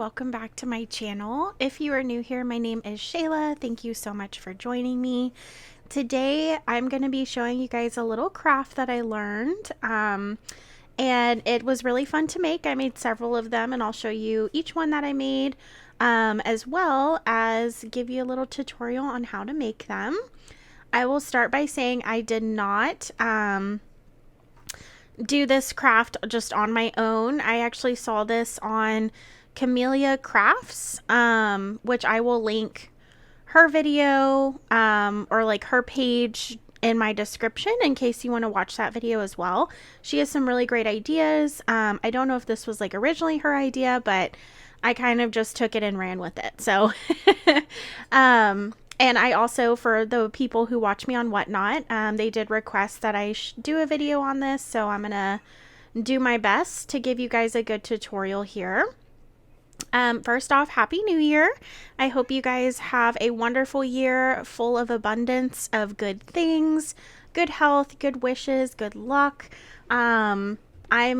welcome back to my channel. If you are new here, my name is Shayla. Thank you so much for joining me. Today I'm going to be showing you guys a little craft that I learned and it was really fun to make. I made several of them and I'll show you each one that I made as well as give you a little tutorial on how to make them. I will start by saying I did not do this craft just on my own. I actually saw this on Camellia Crafts, which I will link her video or like her page in my description in case you want to watch that video as well. She has some really great ideas. I don't know if this was like originally her idea, but I kind of just took it and ran with it. So and I also, for the people who watch me on Whatnot, they did request that I do a video on this, so I'm gonna do my best to give you guys a good tutorial here. First off, Happy New Year. I hope you guys have a wonderful year full of abundance of good things, good health, good wishes, good luck. I'm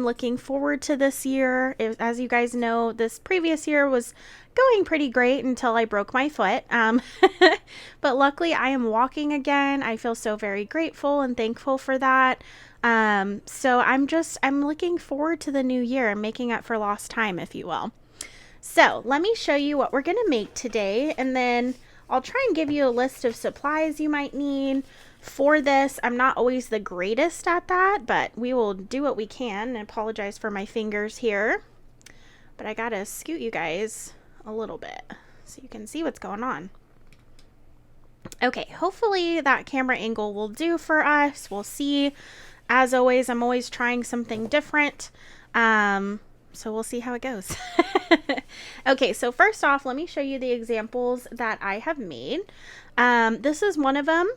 looking forward to this year. As you guys know, this previous year was going pretty great until I broke my foot. But luckily I am walking again. I feel so very grateful and thankful for that. So I'm looking forward to the new year and making up for lost time, if you will. So let me show you what we're going to make today, and then I'll try and give you a list of supplies you might need for this. I'm not always the greatest at that, but we will do what we can. I apologize for my fingers here, but I gotta scoot you guys a little bit so you can see what's going on. Okay, hopefully that camera angle will do for us. We'll see. As always, I'm always trying something different. So we'll see how it goes. Okay, so first off, let me show you the examples that I have made. This is one of them.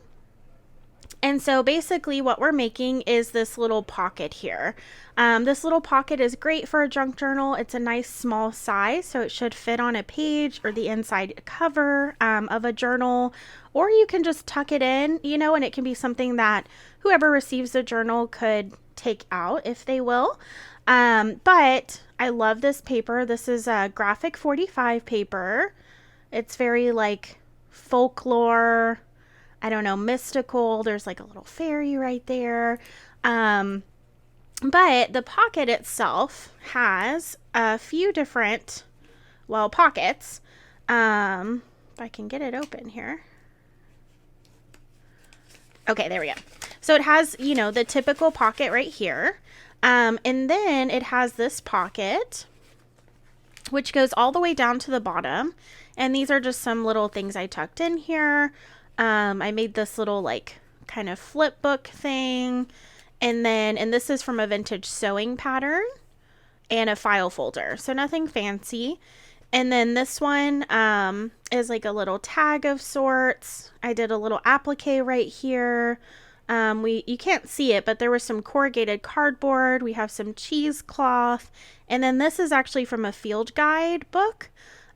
And so basically what we're making is this little pocket here. This little pocket is great for a junk journal. It's a nice small size, so it should fit on a page or the inside cover of a journal, or you can just tuck it in, you know, and it can be something that whoever receives the journal could take out if they will. But I love this paper. This is a graphic 45 paper. It's very like folklore, I don't know, mystical. There's like a little fairy right there. But the pocket itself has a few different, well, pockets. If I can get it open here. Okay, there we go. So it has, you know, the typical pocket right here. And then it has this pocket, which goes all the way down to the bottom. And these are just some little things I tucked in here. I made this little like kind of flip book thing. And this is from a vintage sewing pattern and a file folder. So nothing fancy. And then this one is like a little tag of sorts. I did a little applique right here. You can't see it, but there was some corrugated cardboard. We have some cheesecloth. And then this is actually from a field guide book.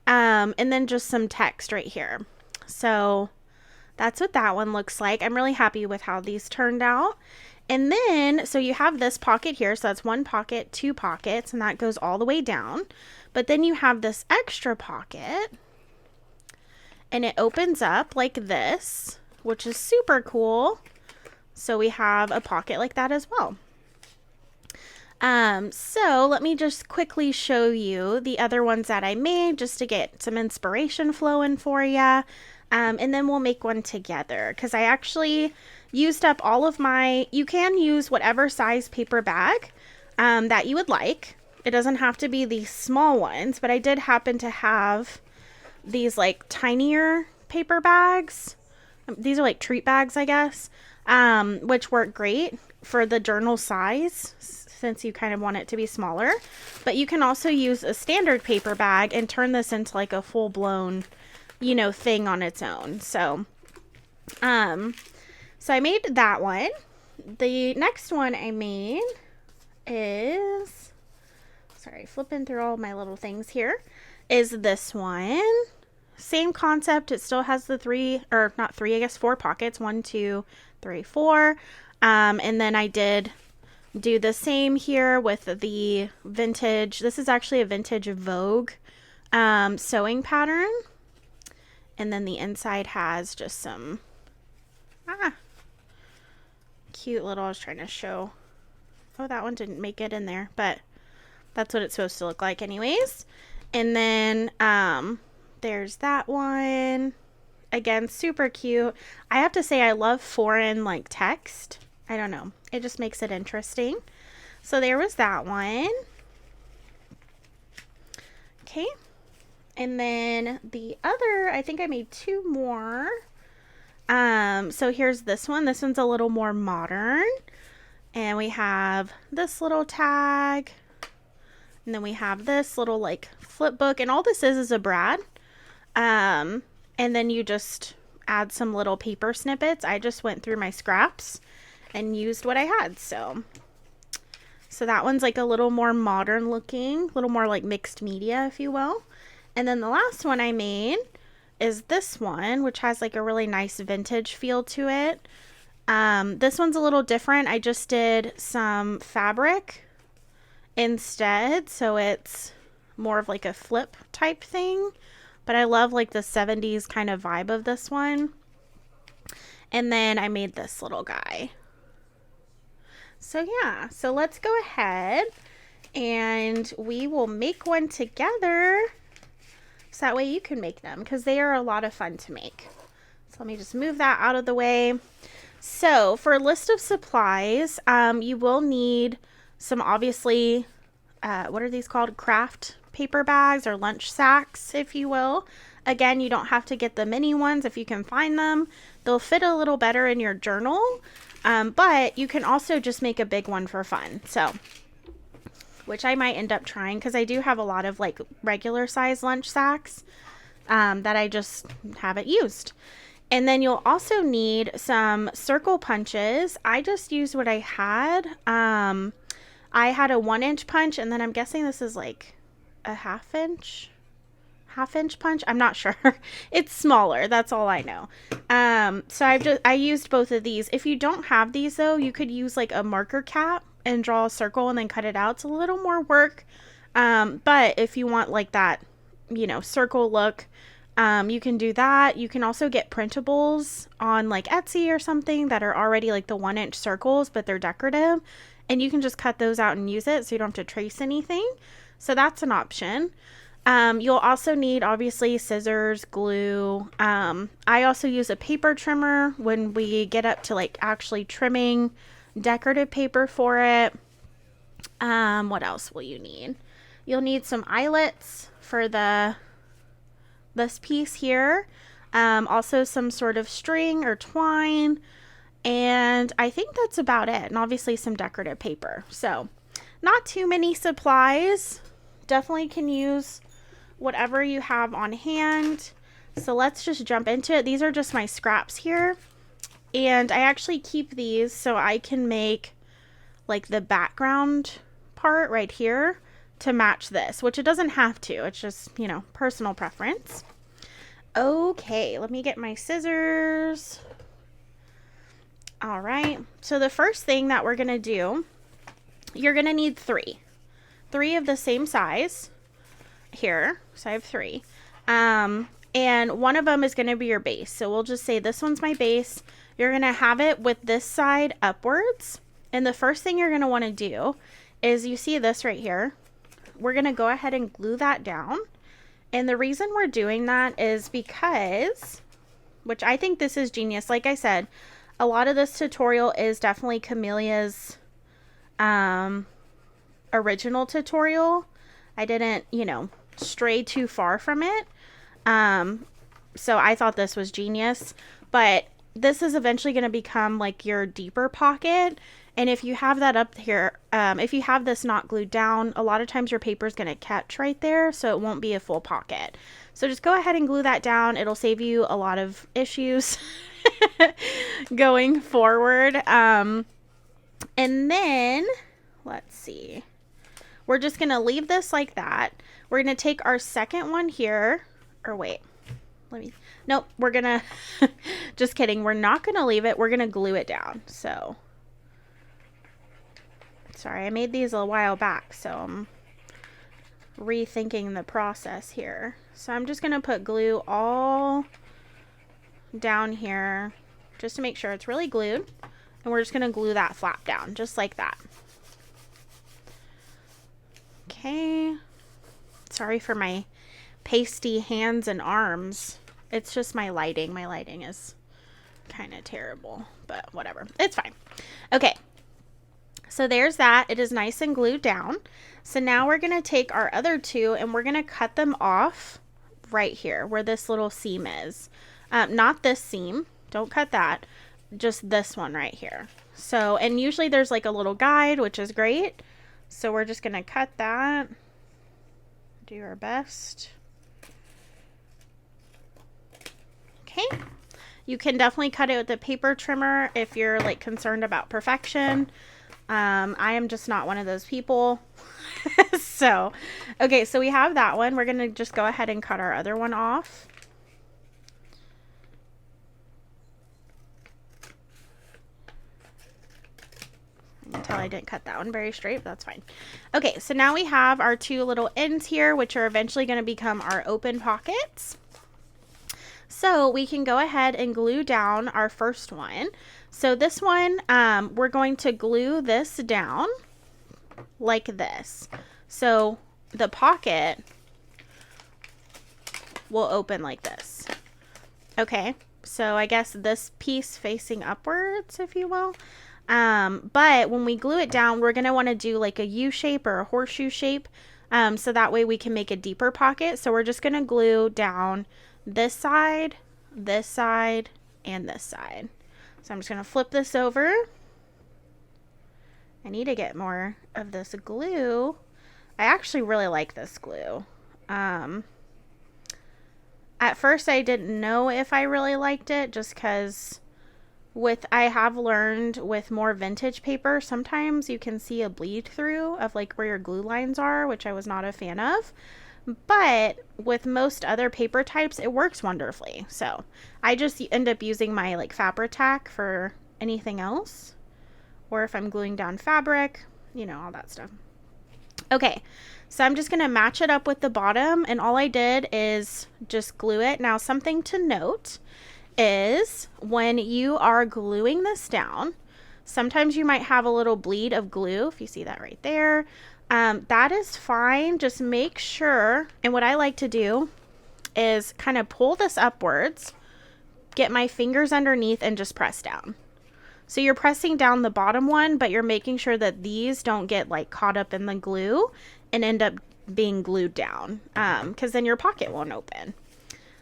And then just some text right here. So that's what that one looks like. I'm really happy with how these turned out. And then, so you have this pocket here. So that's one pocket, two pockets, and that goes all the way down. But then you have this extra pocket, and it opens up like this, which is super cool. So we have a pocket like that as well. So let me just quickly show you the other ones that I made just to get some inspiration flowing for you. And then we'll make one together because I actually used up all of my, you can use whatever size paper bag that you would like. It doesn't have to be these small ones, but I did happen to have these like tinier paper bags. These are like treat bags, I guess, which work great for the journal size since you kind of want it to be smaller. But you can also use a standard paper bag and turn this into like a full-blown, you know, thing on its own. So I made that one. The next one I made is, sorry, flipping through all my little things here, is this one. Same concept. It still has the four pockets. 1, 2, 3, 4. And then I did do the same here with the vintage. This is actually a vintage Vogue sewing pattern. And then the inside has just some cute little, I was trying to show. Oh, that one didn't make it in there, but that's what it's supposed to look like anyways. And then there's that one. Again, super cute. I have to say I love foreign like text. I don't know. It just makes it interesting. So there was that one. Okay. And then the other, I think I made two more. So here's this one. This one's a little more modern. And we have this little tag. And then we have this little like flip book. And all this is a brad. And then you just add some little paper snippets. I just went through my scraps and used what I had. So that one's like a little more modern looking, a little more like mixed media, if you will. And then the last one I made is this one, which has like a really nice vintage feel to it. This one's a little different. I just did some fabric instead, so it's more of like a flip type thing. But I love like the 70s kind of vibe of this one. And then I made this little guy. So yeah, so let's go ahead and we will make one together. So that way you can make them, because they are a lot of fun to make. So let me just move that out of the way. So for a list of supplies, you will need some, obviously, what are these called? Craft paper bags or lunch sacks, if you will. Again, you don't have to get the mini ones if you can find them. They'll fit a little better in your journal, but you can also just make a big one for fun. So, which I might end up trying, because I do have a lot of like regular size lunch sacks that I just haven't used. And then you'll also need some circle punches. I just used what I had. I had a 1-inch punch, and then I'm guessing this is like a half-inch punch. I'm not sure. It's smaller. That's all I know. So I used both of these. If you don't have these though, you could use like a marker cap and draw a circle and then cut it out. It's a little more work. But if you want like that, you know, circle look, you can do that. You can also get printables on like Etsy or something that are already like the 1-inch circles, but they're decorative, and you can just cut those out and use it so you don't have to trace anything. So that's an option. You'll also need obviously scissors, glue. I also use a paper trimmer when we get up to like actually trimming decorative paper for it. What else will you need? You'll need some eyelets for this piece here. Also some sort of string or twine, and I think that's about it. And obviously some decorative paper. So not too many supplies. Definitely can use whatever you have on hand. So let's just jump into it. These are just my scraps here, and I actually keep these so I can make like the background part right here to match this, which it doesn't have to. It's just, you know, personal preference. Okay, let me get my scissors. All right, so the first thing that we're gonna do, you're gonna need three of the same size here. So I have 3. And one of them is going to be your base. So we'll just say this one's my base. You're going to have it with this side upwards. And the first thing you're going to want to do is, you see this right here. We're going to go ahead and glue that down. And the reason we're doing that is because, which I think this is genius. Like I said, a lot of this tutorial is definitely Camelia's original tutorial. I didn't, you know, stray too far from it. So I thought this was genius, but this is eventually going to become like your deeper pocket. And if you have that up here, if you have this not glued down, a lot of times your paper is going to catch right there, so it won't be a full pocket. So just go ahead and glue that down. It'll save you a lot of issues going forward. And then let's see. We're just going to leave this like that. We're going to take our second one here, or wait, nope, we're going to, just kidding. We're not going to leave it. We're going to glue it down. So, sorry, I made these a while back, so I'm rethinking the process here. So I'm just going to put glue all down here just to make sure it's really glued. And we're just going to glue that flap down just like that. Okay. Sorry for my pasty hands and arms. It's just my lighting. My lighting is kind of terrible, but whatever. It's fine. Okay. So there's that. It is nice and glued down. So now we're going to take our other two and we're going to cut them off right here where this little seam is. Not this seam. Don't cut that. Just this one right here. So, and usually there's like a little guide, which is great. So we're just going to cut that. Do our best. Okay. You can definitely cut it with a paper trimmer if you're like concerned about perfection. I am just not one of those people. So, okay, so we have that one. We're going to just go ahead and cut our other one off. You can tell I didn't cut that one very straight, but that's fine. Okay, so now we have our two little ends here, which are eventually going to become our open pockets. So we can go ahead and glue down our first one. So this one, we're going to glue this down like this. So the pocket will open like this. Okay, so I guess this piece facing upwards, if you will. But when we glue it down, we're going to want to do like a U shape or a horseshoe shape. So that way we can make a deeper pocket. So we're just going to glue down this side, and this side. So I'm just going to flip this over. I need to get more of this glue. I actually really like this glue. At first I didn't know if I really liked it just because I have learned with more vintage paper, sometimes you can see a bleed through of like where your glue lines are, which I was not a fan of. But with most other paper types, it works wonderfully. So I just end up using my like Fabri-Tac for anything else. Or if I'm gluing down fabric, you know, all that stuff. Okay, so I'm just going to match it up with the bottom. And all I did is just glue it. Now, something to note is when you are gluing this down, sometimes you might have a little bleed of glue, if you see that right there. That is fine. Just make sure, and what I like to do is kind of pull this upwards, get my fingers underneath and just press down. So you're pressing down the bottom one, but you're making sure that these don't get like caught up in the glue and end up being glued down, because then your pocket won't open.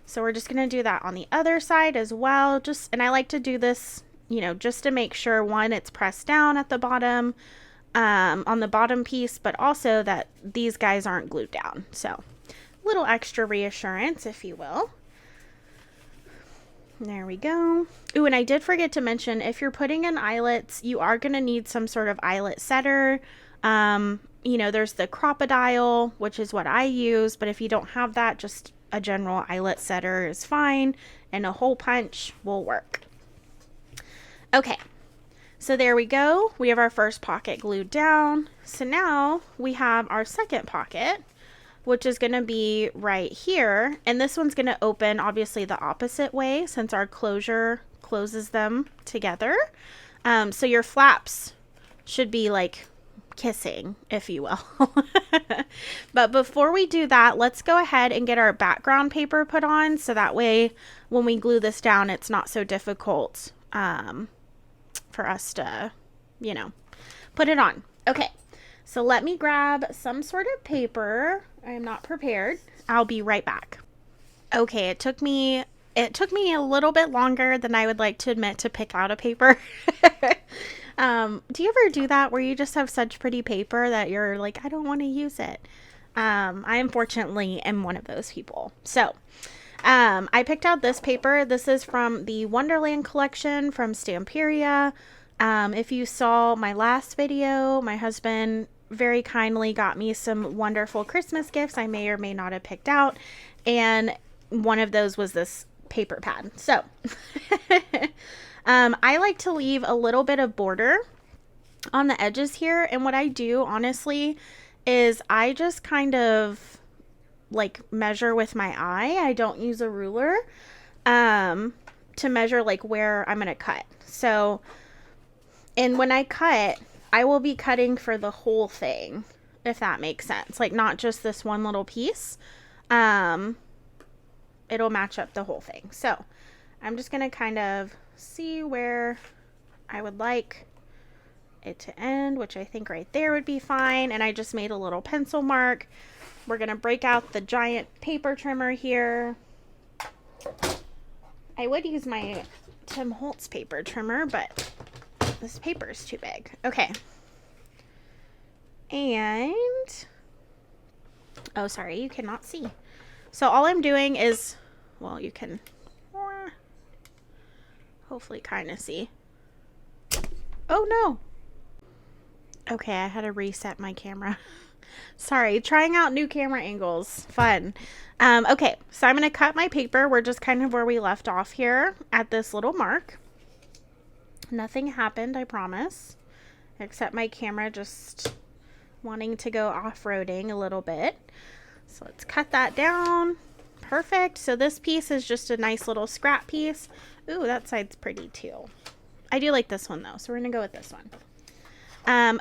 So we're just going to do that on the other side as well. And I like to do this, you know, just to make sure, one, it's pressed down at the bottom, on the bottom piece, but also that these guys aren't glued down. So a little extra reassurance, if you will. There we go. Ooh, and I did forget to mention, if you're putting in eyelets, you are going to need some sort of eyelet setter. You know, there's the Crocodile, which is what I use, but if you don't have that, just a general eyelet setter is fine, and a hole punch will work. Okay, so there we go. We have our first pocket glued down. So now we have our second pocket, which is going to be right here. And this one's going to open obviously the opposite way since our closure closes them together. So your flaps should be like kissing, if you will. But before we do that, let's go ahead and get our background paper put on, so that way when we glue this down, it's not so difficult for us to, you know, put it on. Okay, so let me grab some sort of paper. I am not prepared. I'll be right back. Okay, it took me a little bit longer than I would like to admit to pick out a paper. Do you ever do that where you just have such pretty paper that you're like, I don't want to use it? I unfortunately am one of those people. So I picked out this paper. This is from the Wonderland collection from Stamperia. If you saw my last video, my husband very kindly got me some wonderful Christmas gifts I may or may not have picked out, and one of those was this paper pad. So I like to leave a little bit of border on the edges here, and what I do honestly is I just kind of like measure with my eye. I don't use a ruler to measure like where I'm going to cut. So, and when I cut, I will be cutting for the whole thing, if that makes sense. Like not just this one little piece. It'll match up the whole thing. So I'm just going to kind of see where I would like it to end, which I think right there would be fine. And I just made a little pencil mark. We're going to break out the giant paper trimmer here. I would use my Tim Holtz paper trimmer, but this paper is too big. Okay. And, oh, sorry, you cannot see. So all I'm doing is, well, you can hopefully kind of see. Oh, no. Okay, I had to reset my camera. Sorry, trying out new camera angles. Fun. Okay, so I'm going to cut my paper. We're just kind of where we left off here at this little mark. Nothing happened, I promise, except my camera just wanting to go off-roading a little bit. So let's cut that down. Perfect. So this piece is just a nice little scrap piece. Ooh, that side's pretty too. I do like this one though, so we're going to go with this one.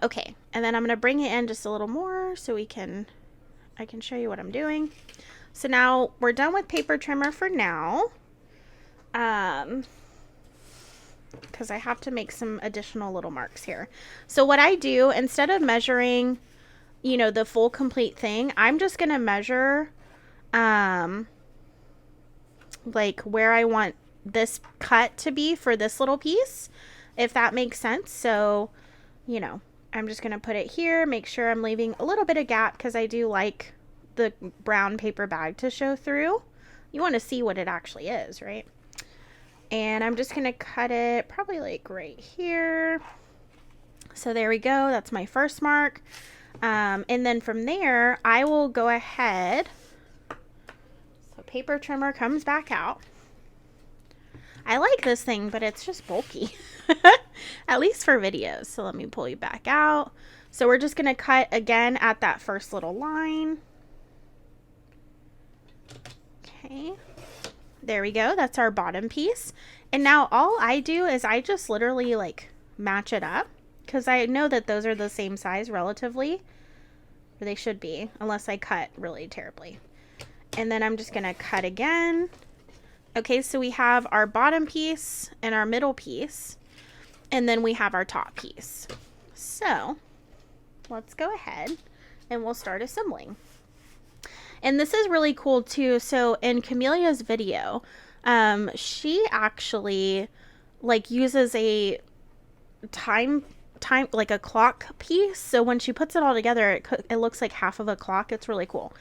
Okay, and then I'm going to bring it in just a little more so I can show you what I'm doing. So now we're done with paper trimmer for now. Because I have to make some additional little marks here. So what I do, instead of measuring, you know, the full complete thing, I'm just going to measure, like where I want this cut to be for this little piece, if that makes sense. So, you know, I'm just going to put it here, make sure I'm leaving a little bit of gap because I do like the brown paper bag to show through. You want to see what it actually is, right? And I'm just going to cut it probably like right here. So there we go. That's my first mark. And then from there, I will go ahead. So paper trimmer comes back out. I like this thing, but it's just bulky, at least for videos. So let me pull you back out. So we're just going to cut again at that first little line. Okay. There we go. That's our bottom piece. And now all I do is I just literally like match it up because I know that those are the same size relatively. Or they should be, unless I cut really terribly. And then I'm just going to cut again. Okay, so we have our bottom piece and our middle piece, and then we have our top piece. So let's go ahead and we'll start assembling. And this is really cool too. So in Camelia's video, she actually like uses a time like a clock piece. So when she puts it all together, it looks like half of a clock. It's really cool.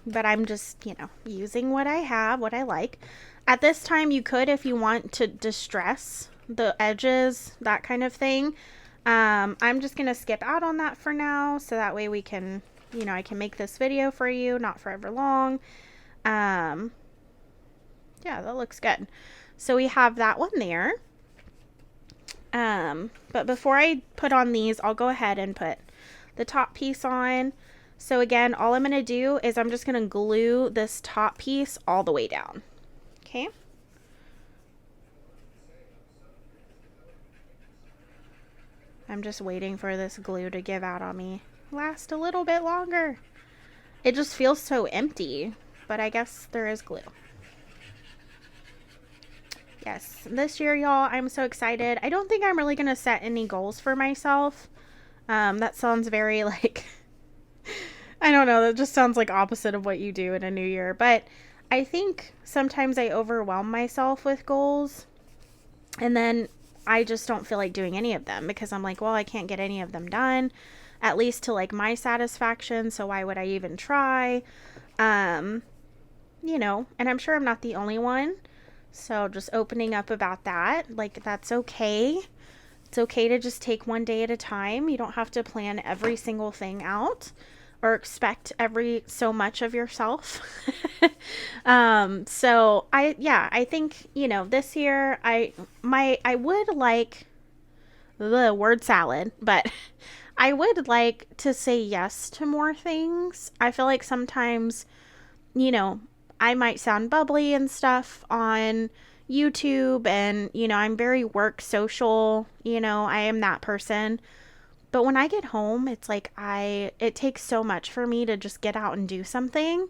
But I'm just, you know, using what I have, what I like. At this time, you could, if you want to distress the edges, that kind of thing. I'm just going to skip out on that for now. So that way we can, you know, I can make this video for you, not forever long. Yeah, that looks good. So we have that one there. But before I put on these, I'll go ahead and put the top piece on. So again, all I'm going to do is I'm just going to glue this top piece all the way down. Okay. I'm just waiting for this glue to give out on me. Last a little bit longer. It just feels so empty, but I guess there is glue. Yes, this year, y'all, I'm so excited. I don't think I'm really going to set any goals for myself. That sounds very like... I don't know, that just sounds like opposite of what you do in a new year. But I think sometimes I overwhelm myself with goals. And then I just don't feel like doing any of them. Because I'm like, well, I can't get any of them done. At least to like my satisfaction. So why would I even try? You know, and I'm sure I'm not the only one. So just opening up about that. Like, that's okay. It's okay to just take one day at a time. You don't have to plan every single thing out. Or expect so much of yourself. So I think, you know, this year I would like the word salad, but I would like to say yes to more things. I feel like sometimes, you know, I might sound bubbly and stuff on YouTube, and, you know, I'm very work social, you know, I am that person. But when I get home, it's like it takes so much for me to just get out and do something.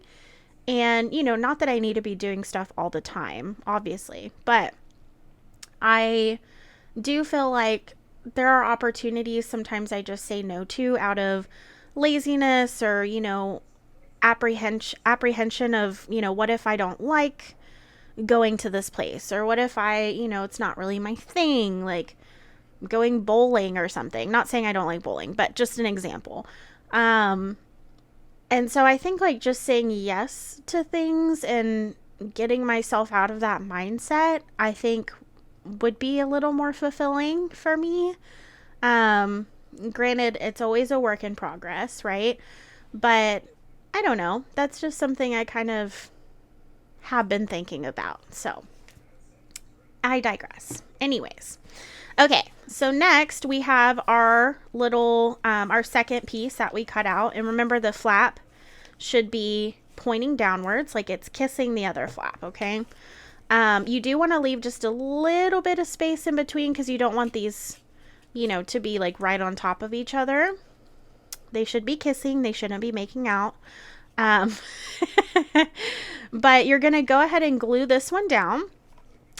And, you know, not that I need to be doing stuff all the time, obviously, but I do feel like there are opportunities sometimes I just say no to out of laziness or, you know, apprehension of, you know, what if I don't like going to this place, or what if I, you know, it's not really my thing, like going bowling or something. Not saying I don't like bowling, but just an example. And so I think like just saying yes to things and getting myself out of that mindset, I think would be a little more fulfilling for me. Granted, it's always a work in progress, right? But I don't know. That's just something I kind of have been thinking about. So I digress. Anyways. Okay, so next we have our little, our second piece that we cut out. And remember, the flap should be pointing downwards, like it's kissing the other flap, okay? You do want to leave just a little bit of space in between because you don't want these, you know, to be like right on top of each other. They should be kissing. They shouldn't be making out. But you're going to go ahead and glue this one down.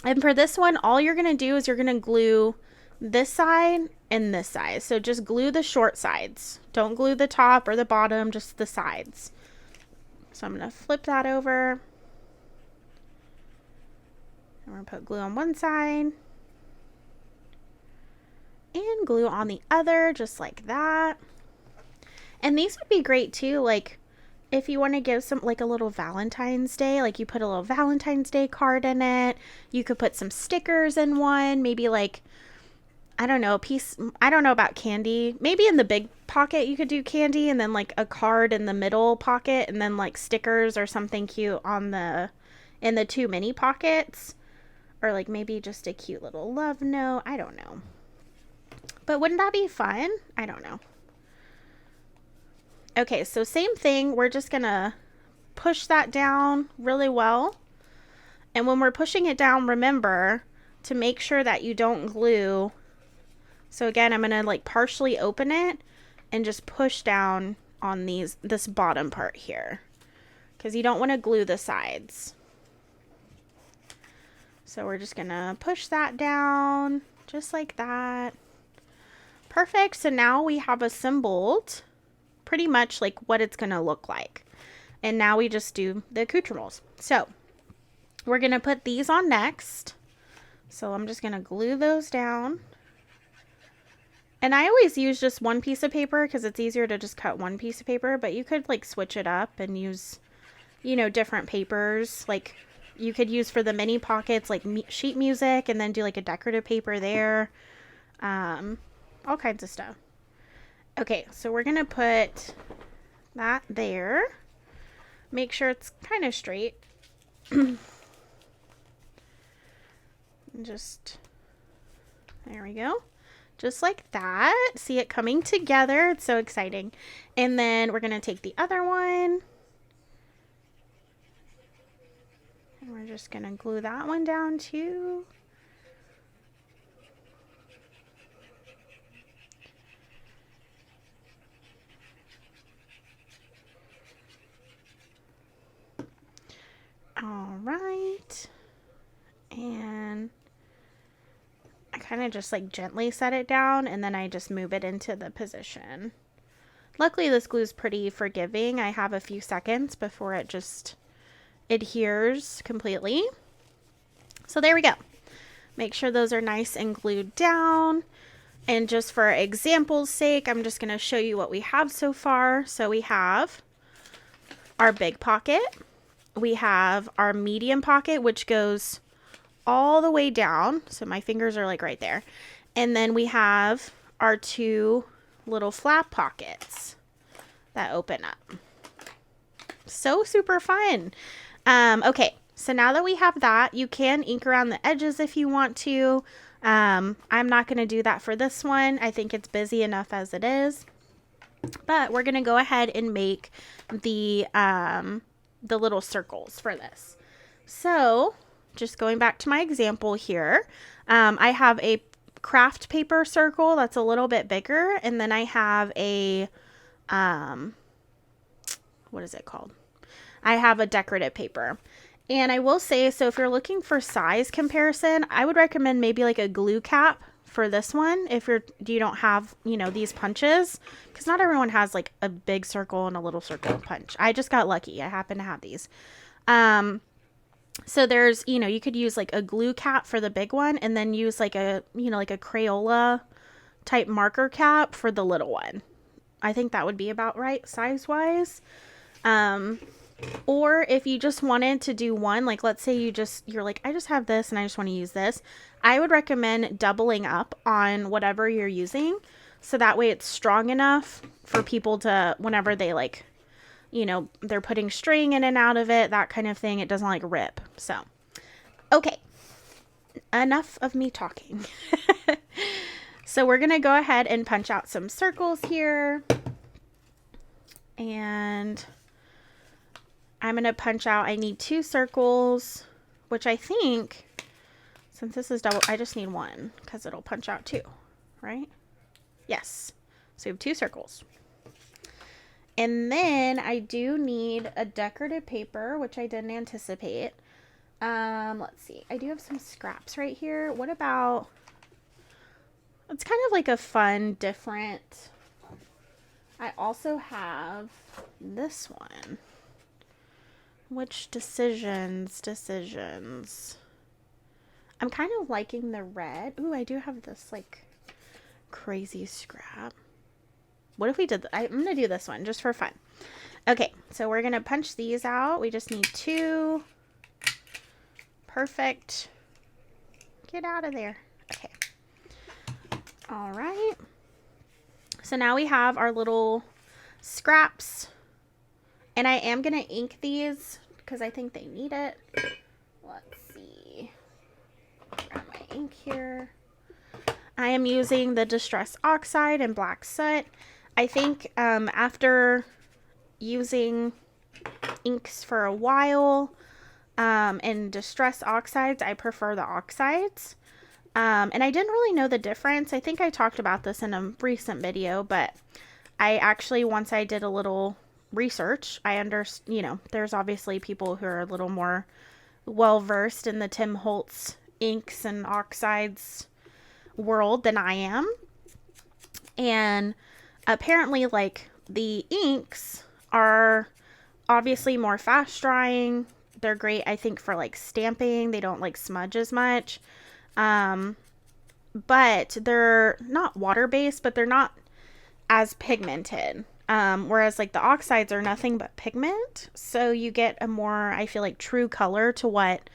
And for this one, all you're going to do is you're going to glue this side and this side. So just glue the short sides. Don't glue the top or the bottom, just the sides. So I'm going to flip that over. And we're going to put glue on one side. And glue on the other, just like that. And these would be great too, like if you want to give some, like a little Valentine's Day, like you put a little Valentine's Day card in it. You could put some stickers in one, maybe like, I don't know, a piece, I don't know about candy. Maybe in the big pocket you could do candy, and then like a card in the middle pocket, and then like stickers or something cute on in the two mini pockets. Or like maybe just a cute little love note. I don't know. But wouldn't that be fun? I don't know. Okay, so same thing. We're just going to push that down really well. And when we're pushing it down, remember to make sure that you don't glue. So again, I'm going to like partially open it and just push down on this bottom part here, because you don't want to glue the sides. So we're just going to push that down just like that. Perfect. So now we have assembled pretty much like what it's going to look like. And now we just do the accoutrements. So we're going to put these on next. So I'm just going to glue those down. And I always use just one piece of paper because it's easier to just cut one piece of paper, but you could like switch it up and use, you know, different papers. Like you could use for the mini pockets, like sheet music, and then do like a decorative paper there. All kinds of stuff. Okay, so we're going to put that there. Make sure it's kind of straight. Just, there we go. Just like that. See it coming together. It's so exciting. And then we're going to take the other one. And we're just going to glue that one down too. All right. And I kind of just like gently set it down, and then I just move it into the position. Luckily this glue is pretty forgiving. I have a few seconds before it just adheres completely. So there we go. Make sure those are nice and glued down. And just for example's sake, I'm just going to show you what we have so far. So we have our big pocket. We have our medium pocket, which goes all the way down. So my fingers are like right there. And then we have our two little flap pockets that open up. So super fun. Okay, so now that we have that, you can ink around the edges if you want to. I'm not going to do that for this one. I think it's busy enough as it is. But we're going to go ahead and make the little circles for this. So just going back to my example here, I have a craft paper circle that's a little bit bigger, and then I have a, what is it called? I have a decorative paper. And I will say, so if you're looking for size comparison, I would recommend maybe like a glue cap for this one if you don't have, you know, these punches, because not everyone has like a big circle and a little circle punch. I just got lucky. I happen to have these. So there's, you know, you could use like a glue cap for the big one, and then use like a, you know, like a Crayola type marker cap for the little one. I think that would be about right size wise. Or if you just wanted to do one, like let's say you're like, I just have this and I just want to use this, I would recommend doubling up on whatever you're using. So that way it's strong enough for people to, whenever they like, you know, they're putting string in and out of it, that kind of thing, it doesn't like rip. So, okay, enough of me talking. So we're going to go ahead and punch out some circles here. And I'm going to punch out, I need 2 circles, which I think, since this is double, I just need 1 because it'll punch out 2, right? Yes. So we have 2 circles. And then I do need a decorative paper, which I didn't anticipate. Let's see. I do have some scraps right here. What about, it's kind of like a fun, different, I also have this one. Which decisions. I'm kind of liking the red. Ooh, I do have this like crazy scrap. What if we did, I'm going to do this one just for fun. Okay, so we're going to punch these out. We just need 2. Perfect. Get out of there. Okay. All right. So now we have our little scraps. And I am going to ink these because I think they need it. Let's see. Grab my ink here. I am using the Distress Oxide and Black Soot. I think after using inks for a while and Distress Oxides, I prefer the oxides. And I didn't really know the difference. I think I talked about this in a recent video, but I actually, once I did a little research, you know, there's obviously people who are a little more well versed in the Tim Holtz inks and oxides world than I am. And apparently, like, the inks are obviously more fast drying. They're great, I think, for like stamping. They don't like smudge as much. But they're not water based, but they're not as pigmented. Whereas like the oxides are nothing but pigment. So you get a more, I feel like, true color to what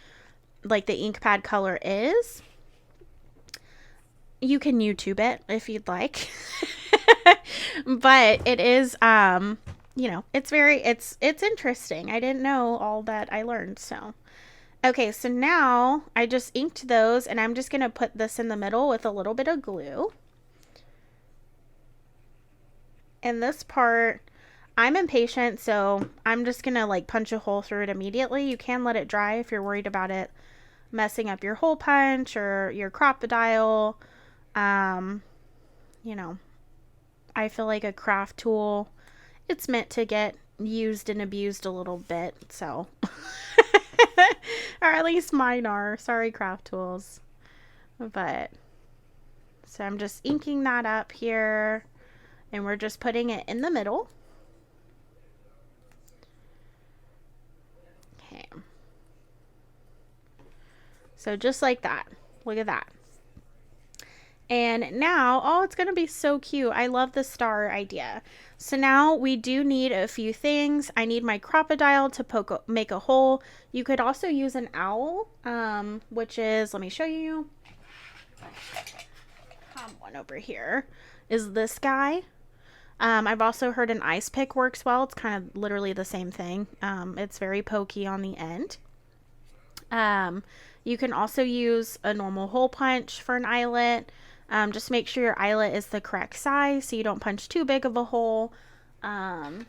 like the ink pad color is. You can YouTube it if you'd like. But it is, you know, it's interesting. I didn't know all that I learned. So, okay. So now I just inked those, and I'm just going to put this in the middle with a little bit of glue. And this part, I'm impatient, so I'm just going to like punch a hole through it immediately. You can let it dry if you're worried about it messing up your hole punch or your crocodile. You know, I feel like a craft tool, it's meant to get used and abused a little bit, so. Or at least mine are. Sorry, craft tools. But, so I'm just inking that up here. And we're just putting it in the middle. Okay. So just like that. Look at that. And now, oh, it's going to be so cute. I love the star idea. So now we do need a few things. I need my crocodile to make a hole. You could also use an owl, which is, let me show you. Come on over here. Is this guy. I've also heard an ice pick works well. It's kind of literally the same thing. It's very pokey on the end. You can also use a normal hole punch for an eyelet. Just make sure your eyelet is the correct size so you don't punch too big of a hole. And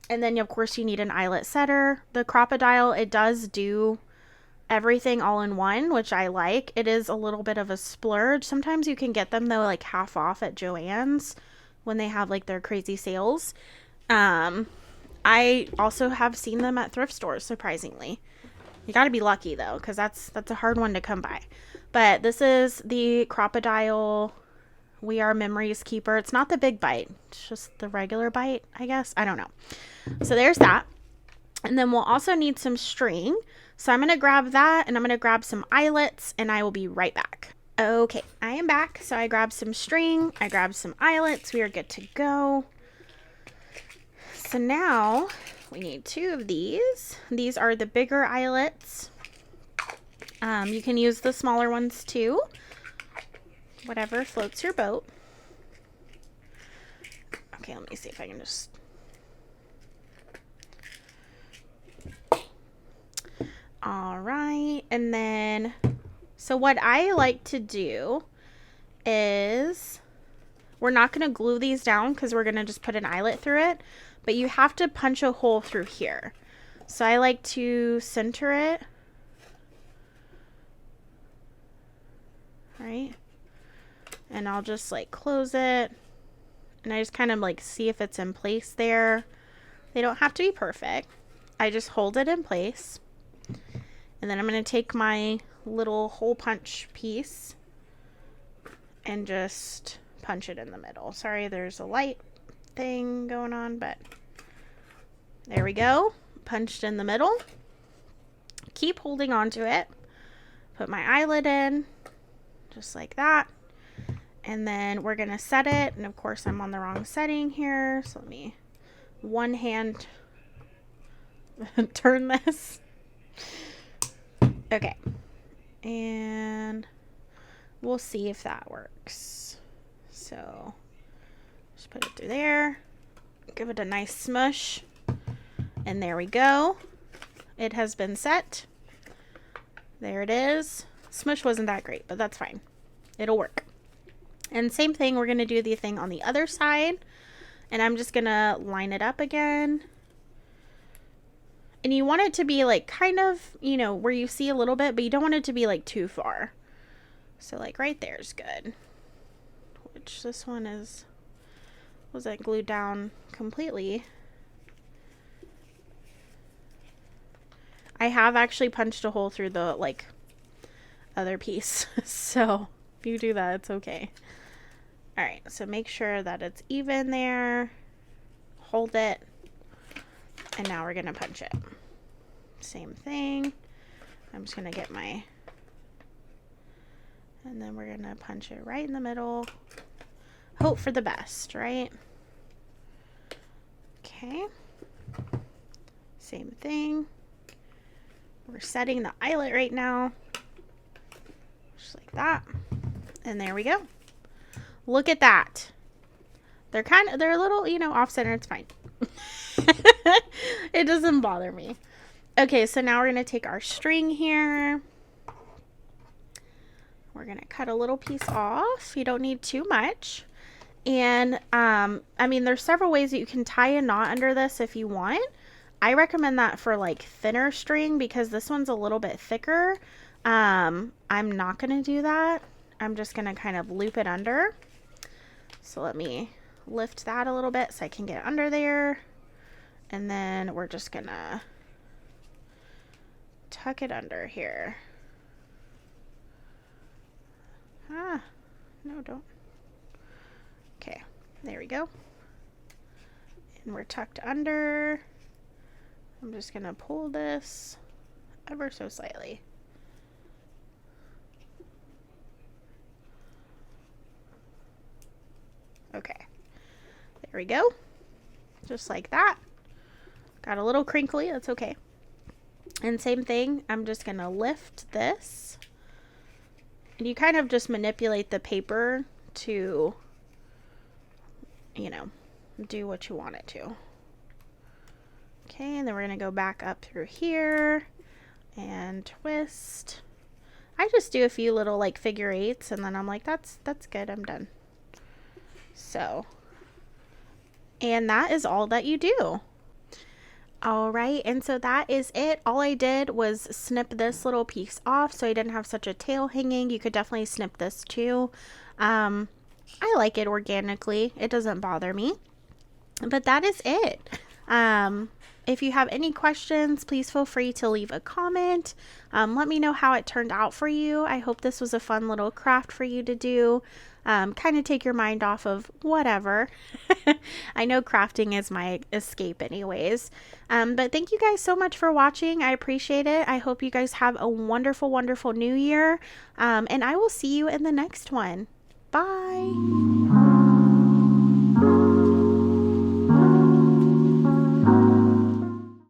then of course you need an eyelet setter. The Crocodile, it does do everything all in one, which I like. It is a little bit of a splurge. Sometimes you can get them though like half off at Joann's when they have like their crazy sales. I also have seen them at thrift stores, surprisingly. You got to be lucky though, because that's a hard one to come by. But this is the Crocodile We Are Memories Keeper. It's not the big bite, it's just the regular bite, I guess. I don't know. So there's that. And then we'll also need some string. So I'm going to grab that, and I'm going to grab some eyelets, and I will be right back. Okay, I am back. So I grabbed some string, I grabbed some eyelets. We are good to go. So now we need 2 of these. These are the bigger eyelets. You can use the smaller ones too. Whatever floats your boat. Okay, let me see if I can just... All right, and then, so what I like to do is, we're not going to glue these down because we're going to just put an eyelet through it, but you have to punch a hole through here. So I like to center it, right? And I'll just like close it, and I just kind of like see if it's in place there. They don't have to be perfect. I just hold it in place. And then I'm going to take my little hole punch piece and just punch it in the middle. Sorry, there's a light thing going on, but there we go. Punched in the middle. Keep holding on to it. Put my eyelet in, just like that. And then we're going to set it. And of course, I'm on the wrong setting here. So let me one hand turn this. Okay, and we'll see if that works. So just put it through there, give it a nice smush, and there we go. It has been set. There it is. Smush wasn't that great, but that's fine. It'll work. And same thing, we're going to do the thing on the other side, and I'm just going to line it up again. And you want it to be like kind of, you know, where you see a little bit, but you don't want it to be like too far. So like right there is good. Which this one is, wasn't glued down completely. I have actually punched a hole through the like other piece. So if you do that, it's okay. All right, so make sure that it's even there. Hold it. And now we're going to punch it. Same thing. I'm just going to get my... And then we're going to punch it right in the middle. Hope for the best, right? Okay. Same thing. We're setting the eyelet right now. Just like that. And there we go. Look at that. They're a little, you know, off center. It's fine. It doesn't bother me. Okay, so now we're going to take our string here. We're going to cut a little piece off. You don't need too much. And, I mean, there's several ways that you can tie a knot under this if you want. I recommend that for like thinner string because this one's a little bit thicker. I'm not going to do that. I'm just going to kind of loop it under. So let me lift that a little bit so I can get under there. And then we're just going to tuck it under here. Ah, no, don't. Okay, there we go. And we're tucked under. I'm just going to pull this ever so slightly. Okay, there we go. Just like that. Got a little crinkly, that's okay. And same thing, I'm just going to lift this. And you kind of just manipulate the paper to, you know, do what you want it to. Okay, and then we're going to go back up through here and twist. I just do a few little like figure eights, and then I'm like, that's good, I'm done. So, and that is all that you do. All right, and so that is it. All I did was snip this little piece off so I didn't have such a tail hanging. You could definitely snip this too. I like it organically. It doesn't bother me. But that is it. If you have any questions, please feel free to leave a comment. Let me know how it turned out for you. I hope this was a fun little craft for you to do. Kind of take your mind off of whatever. I know crafting is my escape anyways. But thank you guys so much for watching. I appreciate it. I hope you guys have a wonderful, wonderful new year. And I will see you in the next one. Bye.